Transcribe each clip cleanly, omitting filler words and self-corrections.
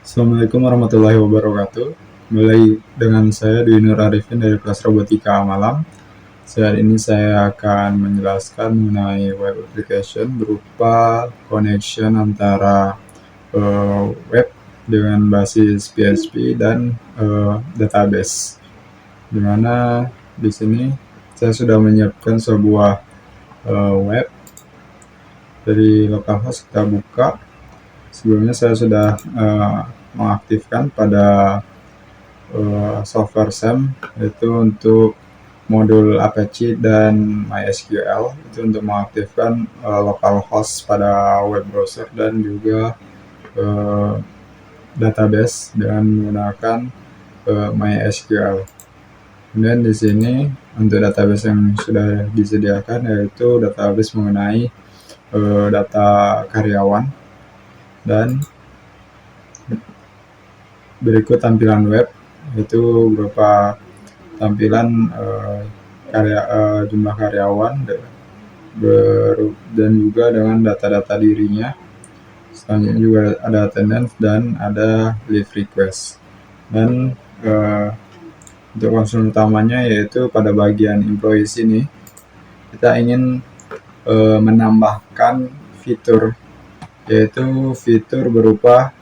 Assalamualaikum warahmatullahi wabarakatuh. Mulai dengan saya Dwi Nur Arifin dari kelas Robotika Malam. Saat ini saya akan menjelaskan mengenai web application berupa connection antara web dengan basis PHP dan database. Dimana di sini saya sudah menyiapkan sebuah web dari localhost. Kita buka. Sebelumnya saya sudah mengaktifkan pada software SAM, yaitu untuk modul Apache dan MySQL, itu untuk mengaktifkan localhost pada web browser dan juga database dengan menggunakan MySQL. Kemudian di sini untuk database yang sudah disediakan yaitu database mengenai data karyawan, dan berikut tampilan web yaitu berupa tampilan jumlah karyawan dan juga dengan data-data dirinya. Selanjutnya juga ada attendance dan ada leave request. Dan untuk concern utamanya yaitu pada bagian employees ini kita ingin menambahkan fitur, yaitu fitur berupa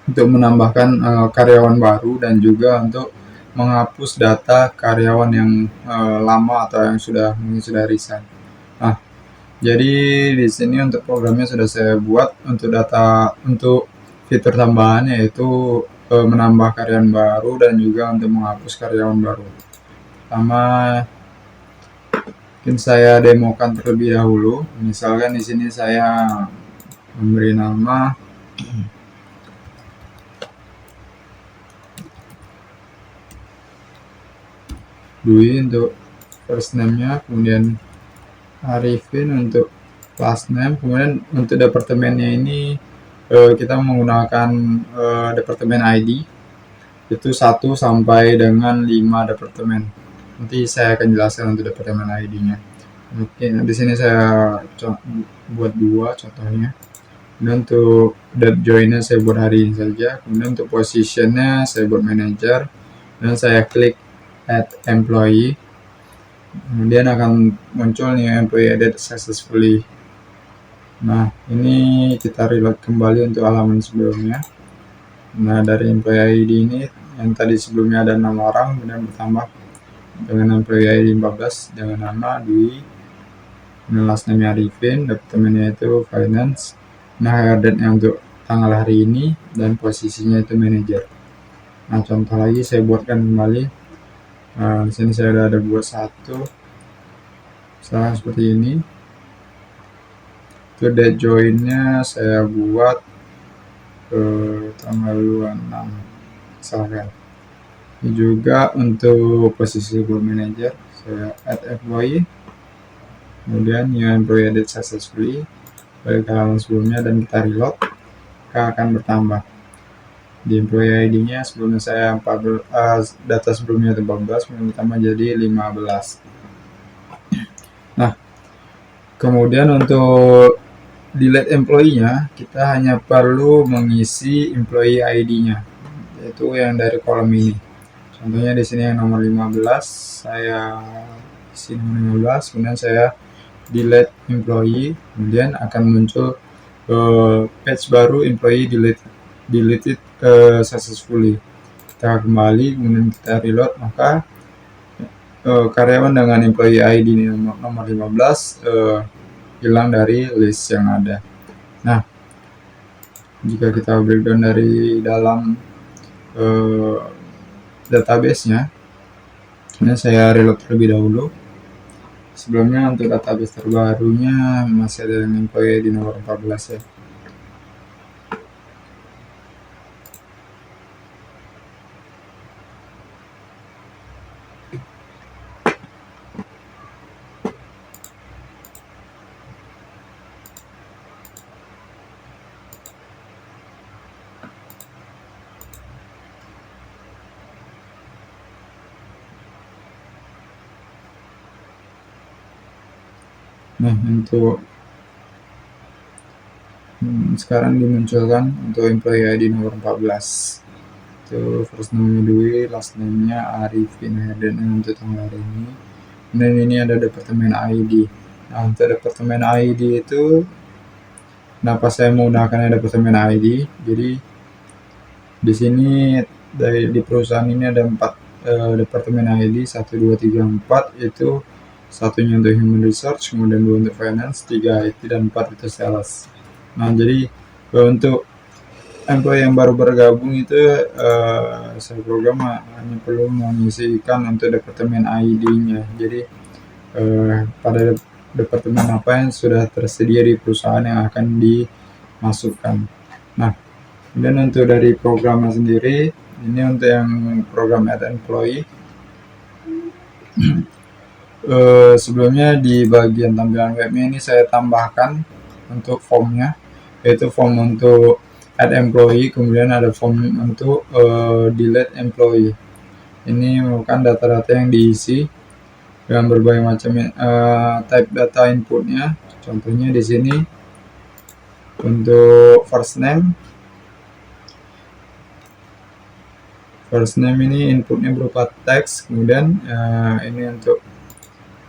untuk menambahkan karyawan baru dan juga untuk menghapus data karyawan yang lama atau yang sudah resign. Nah, jadi di sini untuk programnya sudah saya buat untuk fitur tambahan, yaitu menambah karyawan baru dan juga untuk menghapus karyawan baru. Pertama, mungkin saya demokan terlebih dahulu. Misalkan di sini saya memberi nama Dwi untuk first name-nya, kemudian Arifin untuk last name. Kemudian untuk departemennya ini kita menggunakan departemen ID, itu 1 sampai dengan 5 departemen. Nanti saya akan jelaskan untuk departemen ID-nya. Oke, di sini saya buat 2 contohnya. Kemudian untuk date join-nya saya buat hari ini saja. Kemudian untuk position-nya saya buat manager, dan saya klik add employee. Kemudian akan muncul nih employee added successfully. Nah, ini kita reload kembali untuk halaman sebelumnya. Nah, dari employee ID ini yang tadi sebelumnya ada 6 orang, kemudian bertambah dengan employee ID 14 dengan nama Dwi, last name Arifin, departemennya itu finance. Nah, hire date-nya untuk tanggal hari ini dan posisinya itu manager. Nah, contoh lagi saya buatkan kembali. Di sini saya sudah ada buat 1, misalnya seperti ini. Itu date join-nya saya buat tanggal 26 misalkan. Ini juga untuk posisi buat manager saya add employee, kemudian new employee added successfully, balik ke halaman sebelumnya dan kita reload, maka akan bertambah. Di employee ID-nya sebelumnya saya data sebelumnya itu 14, kemudian bertambah jadi 15. Nah, kemudian untuk delete employee-nya kita hanya perlu mengisi employee ID-nya, yaitu yang dari kolom ini. Contohnya di sini yang nomor 15, saya isi nomor 15, kemudian saya delete employee, kemudian akan muncul page baru employee deleted successfully. Kita kembali, kemudian kita reload, maka karyawan dengan employee ID nomor 15 hilang dari list yang ada. Nah, jika kita breakdown dari dalam database-nya, ini saya reload terlebih dahulu. Sebelumnya untuk database terbarunya masih ada yang employee di nomor 14 ya. Nah, untuk sekarang dimunculkan untuk employee ID nomor 14. Itu first name-nya Dwi, last name-nya Arifin Herden untuk tanggal hari ini. Dan ini ada departemen ID. Nah, untuk departemen ID itu kenapa saya menggunakan departemen ID? Jadi di sini di perusahaan ini ada 4 departemen ID, 1, 2, 3, 4. Itu satunya untuk human research, kemudian 2 untuk finance, 3 IT, dan 4 itu sales. Nah, jadi untuk employee yang baru bergabung itu saya program hanya perlu mengisikan untuk departemen ID-nya. Jadi pada departemen apa yang sudah tersedia di perusahaan yang akan dimasukkan. Nah, kemudian untuk dari programnya sendiri, ini untuk yang program add employee. Sebelumnya di bagian tampilan webnya ini saya tambahkan untuk formnya, yaitu form untuk add employee, kemudian ada form untuk delete employee. Ini merupakan data-data yang diisi dengan berbagai macam type data inputnya. Contohnya di sini untuk first name ini inputnya berupa teks, kemudian ini untuk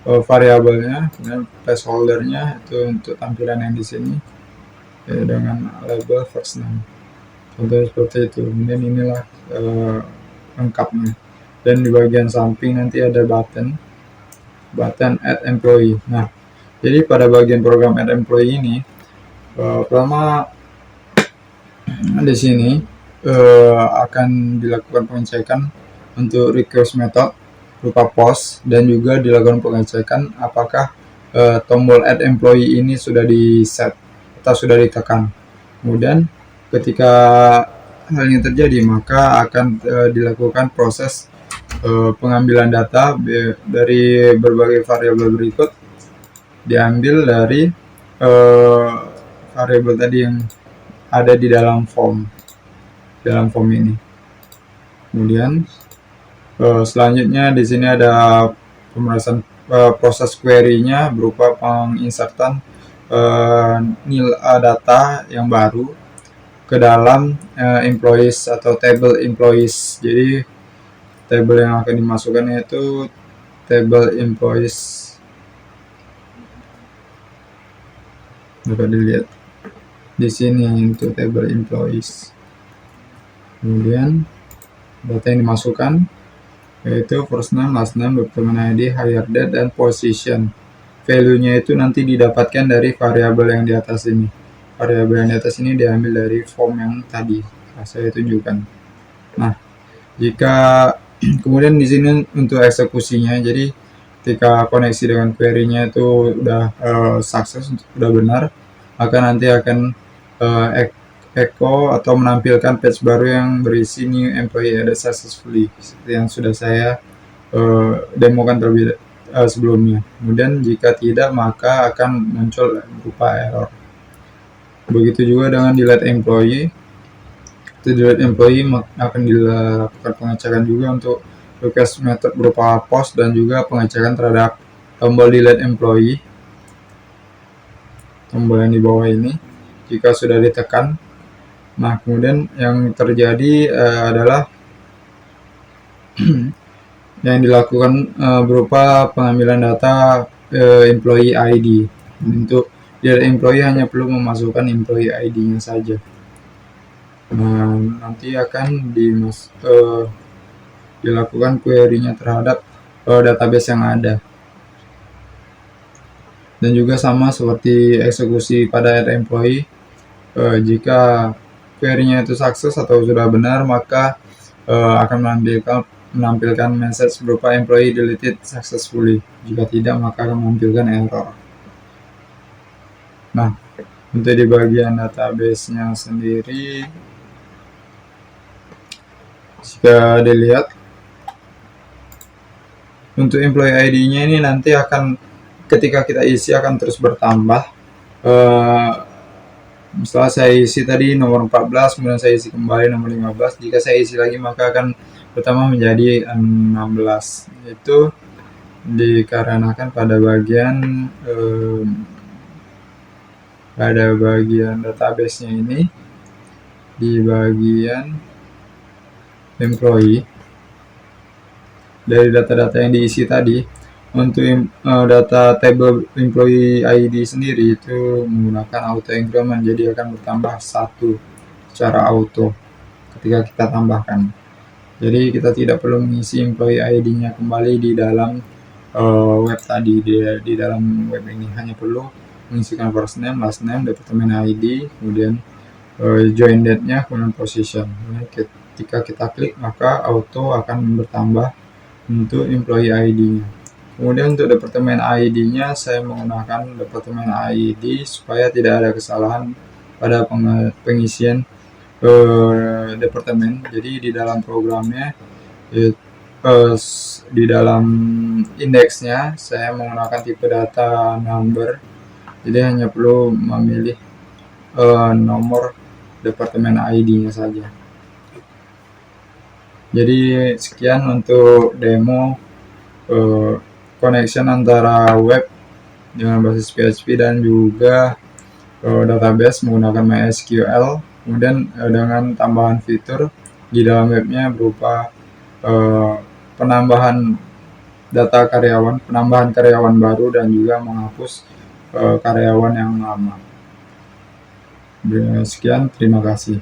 variabelnya, kemudian placeholdernya itu untuk tampilan yang di sini dengan label first name. Contohnya seperti itu. Kemudian inilah lengkapnya. Dan di bagian samping nanti ada button add employee. Nah, jadi pada bagian program add employee ini, pertama di sini akan dilakukan pengecekan untuk request method berupa post, dan juga dilakukan pengecekan apakah tombol add employee ini sudah di set atau sudah ditekan. Kemudian ketika hal ini terjadi, maka akan dilakukan proses pengambilan data dari berbagai variabel berikut, diambil dari variabel tadi yang ada di dalam form ini. Kemudian selanjutnya di sini ada pemerasan proses query-nya berupa penginsertan data yang baru ke dalam employees atau table employees. Jadi table yang akan dimasukkan yaitu table employees. Dapat dilihat di sini untuk table employees. Kemudian data yang dimasukkan yaitu first name, last name, department ID, hire date, dan position. Value-nya itu nanti didapatkan dari variabel yang di atas ini. Variabel yang di atas ini diambil dari form yang tadi saya tunjukkan. Nah, jika kemudian di sini untuk eksekusinya, jadi ketika koneksi dengan query-nya itu udah sukses, sudah benar, maka nanti akan echo atau menampilkan page baru yang berisi new employee added successfully, seperti yang sudah saya demokan terlebih sebelumnya. Kemudian jika tidak, maka akan muncul berupa error. Begitu juga dengan delete employee. Delete employee akan dilakukan pengecekan juga untuk request method berupa post, dan juga pengecekan terhadap tombol delete employee, tombol yang di bawah ini, jika sudah ditekan. Nah, kemudian yang terjadi adalah yang dilakukan berupa pengambilan data employee ID. Untuk delete employee hanya perlu memasukkan employee ID-nya saja. Nah, nanti akan dilakukan query-nya terhadap database yang ada. Dan juga sama seperti eksekusi pada add employee, jika query-nya itu sukses atau sudah benar, maka akan menampilkan message berupa employee deleted successfully. Jika tidak, maka akan menampilkan error. Nah, untuk di bagian database-nya sendiri, jika dilihat untuk employee ID-nya ini nanti akan ketika kita isi akan terus bertambah. Setelah saya isi tadi nomor 14, kemudian saya isi kembali nomor 15. Jika saya isi lagi, maka akan pertama menjadi 16. Itu dikarenakan pada bagian pada bagian database-nya ini, di bagian employee, dari data-data yang diisi tadi, untuk data table employee ID sendiri itu menggunakan auto increment, jadi akan bertambah 1 secara auto ketika kita tambahkan. Jadi kita tidak perlu mengisi employee ID-nya kembali di dalam web tadi, di dalam web ini hanya perlu mengisikan first name, last name, departemen ID, kemudian join date-nya, kemudian position. Ketika kita klik maka auto akan bertambah untuk employee ID-nya. Kemudian untuk departemen ID-nya saya menggunakan departemen ID supaya tidak ada kesalahan pada pengisian departemen. Jadi di dalam programnya, di dalam indeksnya saya menggunakan tipe data number, jadi hanya perlu memilih nomor departemen ID-nya saja. Jadi sekian untuk demo connection antara web dengan basis PHP dan juga database menggunakan MySQL. Kemudian dengan tambahan fitur di dalam webnya berupa penambahan data karyawan, penambahan karyawan baru, dan juga menghapus karyawan yang lama. Sekian, terima kasih.